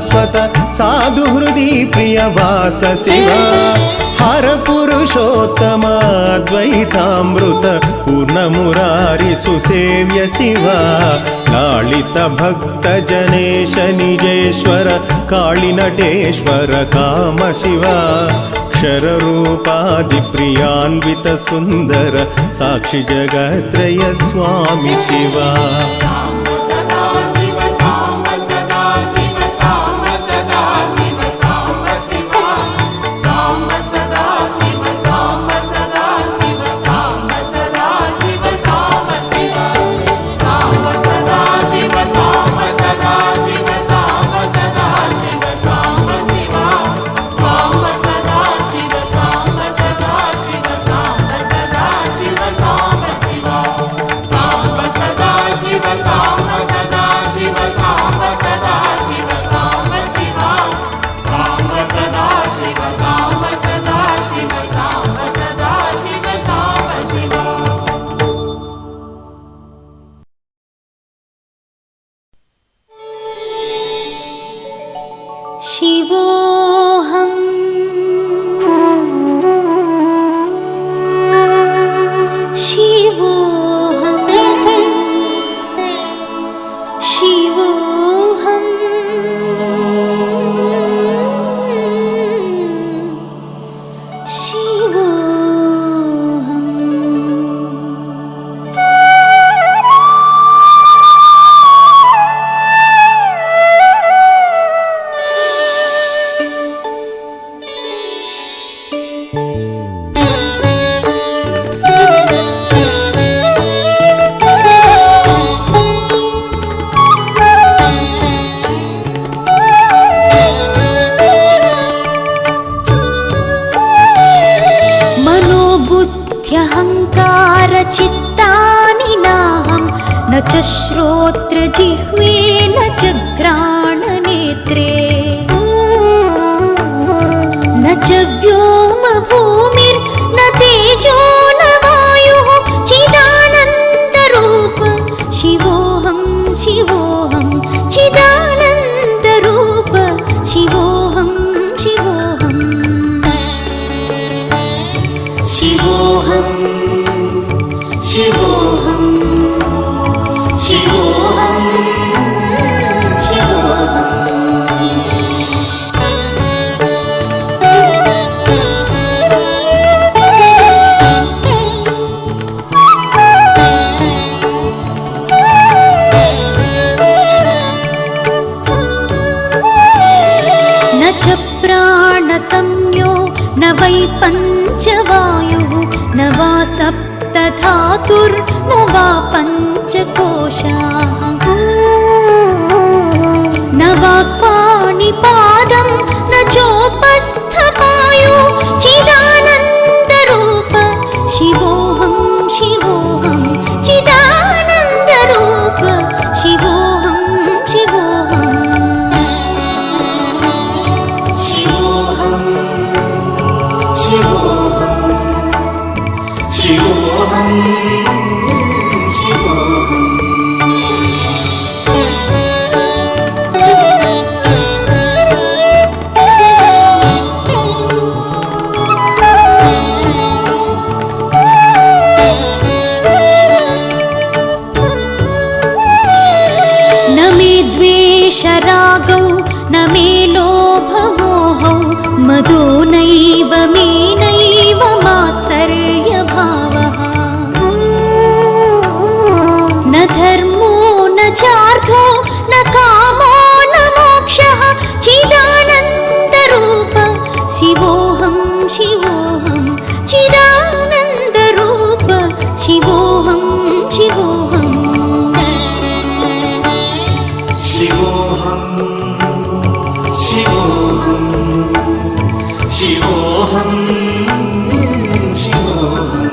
शाश्वत साधुहृदि प्रियवास शिवा हर पुरुषोत्तमाद्वैतामृत पूर्णमुरारि सुसेव्य शिवा लालित भक्त जनेश निजेश्वर काळिनटेश्वर काम शिवा क्षररूपादि प्रियान्वित सुंदर साक्षि जगत्रय स्वामी शिवा न च श्रोत्रजिह्वे न च घ्राणनेत्रे न च व्योमभूमिर्न तेजो न वायुः चिदानन्दरूप शिवोऽहं शिवोऽहं चिदानन्दरूप शिवोऽहं शिवोऽहं शिवोऽहं शिवोऽहं शिवोऽहं न च प्राणसंज्ञो न वै पञ्चवायुः न वा सप्तधातुर्न वा पञ्चकोशाः न वा पाणिपादं न चोपस्थपायो चिदानन्दरूप शिवोऽहं शिवोऽहं चिदानन्दरूप शिवोऽहं शिवोऽहं शिवोऽहं शिवोऽहं शिवोऽहं रागौ न मे लोभमोहौ मदो नैव मे नैव मात्सर्यभावः न धर्मो न चार्थो न कामो न मोक्षः चिदानन्दरूप शिवोऽहं शिवोऽहं चिदानन्दरूप शिवोऽहं शिवोऽहं शिवोऽहं शिवोऽहं शिवोऽहं शिवोऽहं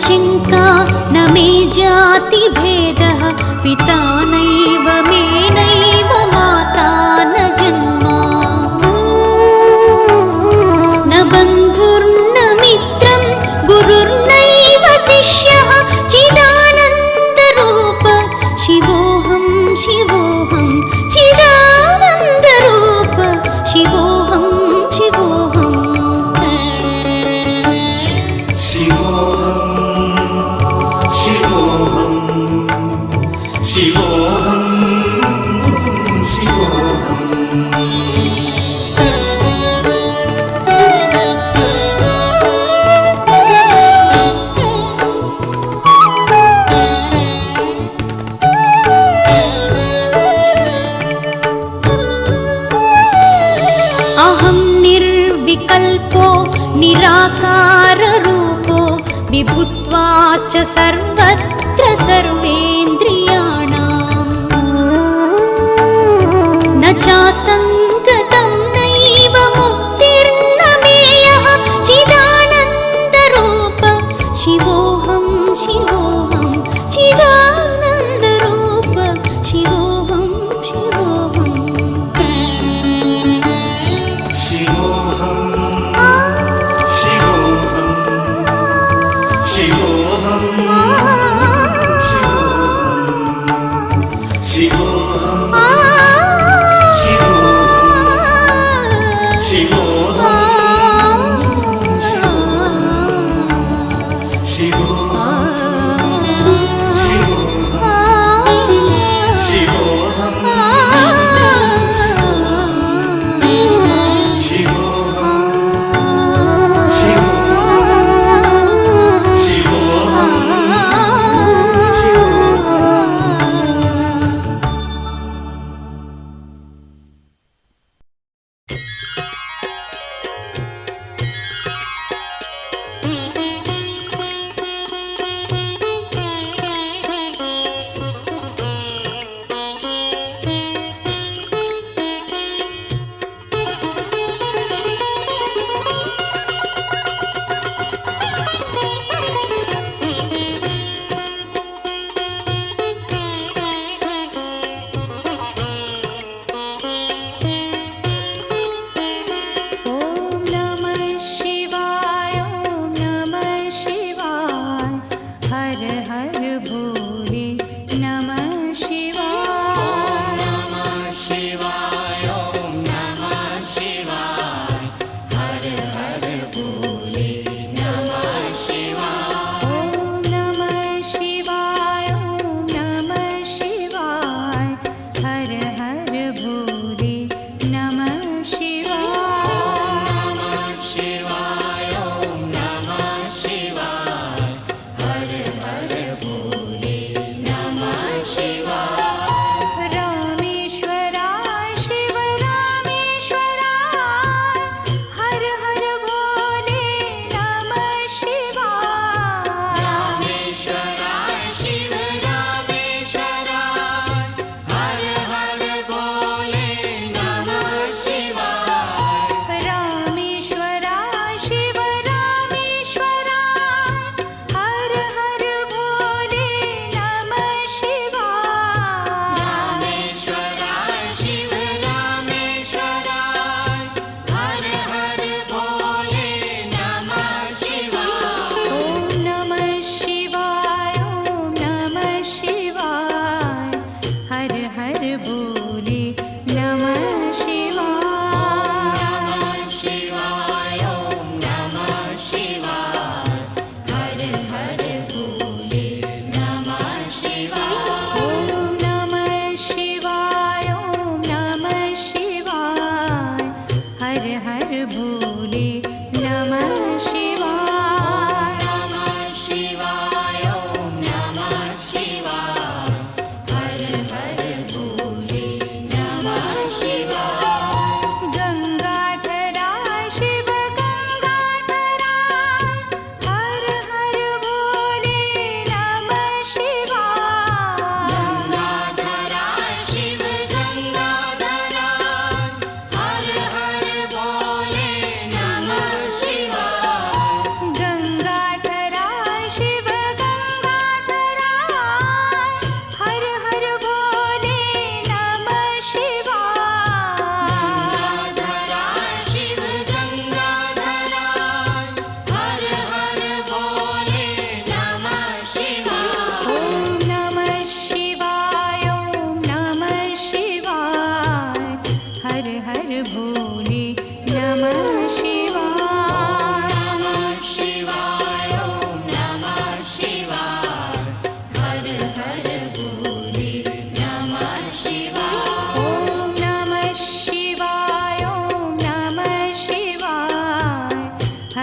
शङ्का न मे जातिभेदः पिता नैव मे नैव माता न जन्मा न बन्धुर्न मित्रं गुरुर्नैव शिष्यः चिदानन्दरूप शिवोऽहं शिवोऽहं चिदानन्दरूप शिवोऽहं शिवोऽहम् निराकाररूपो विभुत्वाच्च सर्वत्र सर्वेन्द्रियाणाम् न चासङ्गतं नैव मुक्तिर्न मेयः चिदानन्दरूप शिवोऽहं शिवोऽहं चिदानन्दरूप शिवोऽहं शिवोऽहम्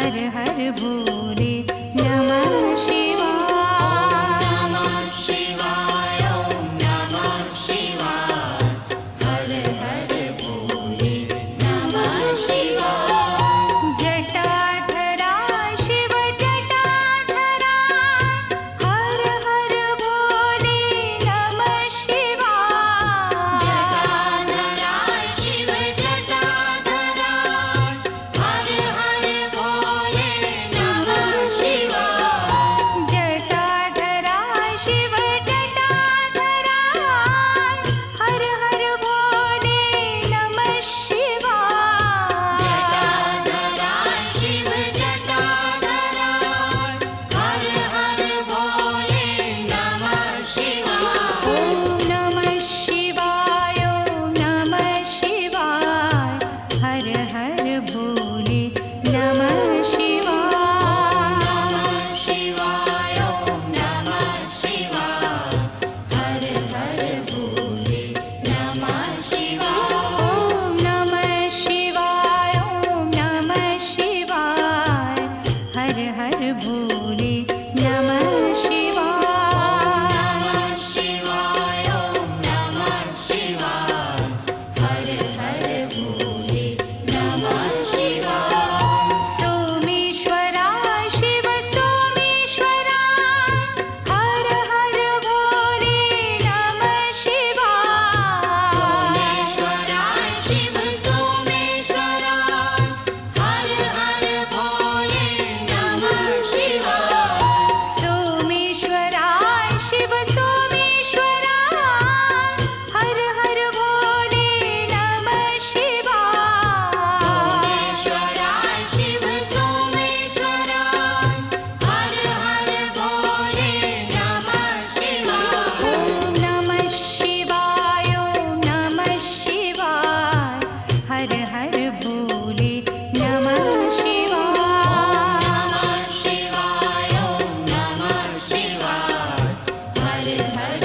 हर हर भोले नमः शिवाय। नमः शिवाय ओम नमः शिवाय हर हर भोले नमः शिवाय। जटाधरा शिव जटाधरा हर हर भोले नमः शिवाय। जटाधरा शिव जटाधरा हर हर भोले नमः शिवाय। जटाधरा शिव जटाधरा हर हर भोले नमः शिवाय। जटाधरा शिव जटाधरा हर हर भोले नमः शिवाय। ओम नमः शिवाय ओम नमः शिवाय हर हर भोले नमः शिवाय। नमः शिवाय ओम नमः शिवाय हर हर भोले नमः शिवाय। ओम नमः शिवाय ओम नमः शिवाय हर हर भोले नमः शिवाय। नमः शिवाय ओम नमः शिवाय हर हर भोले नमः शिवाय। सोमेश्वरा शिव सोमेश्वरा हर हर भोले नमः शिवाय। सोमेश्वरा शिव सोमेश्वरा हर हर भोले नमः शिवाय। सोमेश्वरा शिव सोमेश्वरा हर हर भोले नमः शिवाय। सोमेश्वरा शिव सोमेश्वरा हर हर भोले नमः शिवाय। ओम नमः शिवाय ओम नमः शिवाय हर हर भोले नमः शिवाय। नमः शिवाय ओम नमः शिवाय हर हर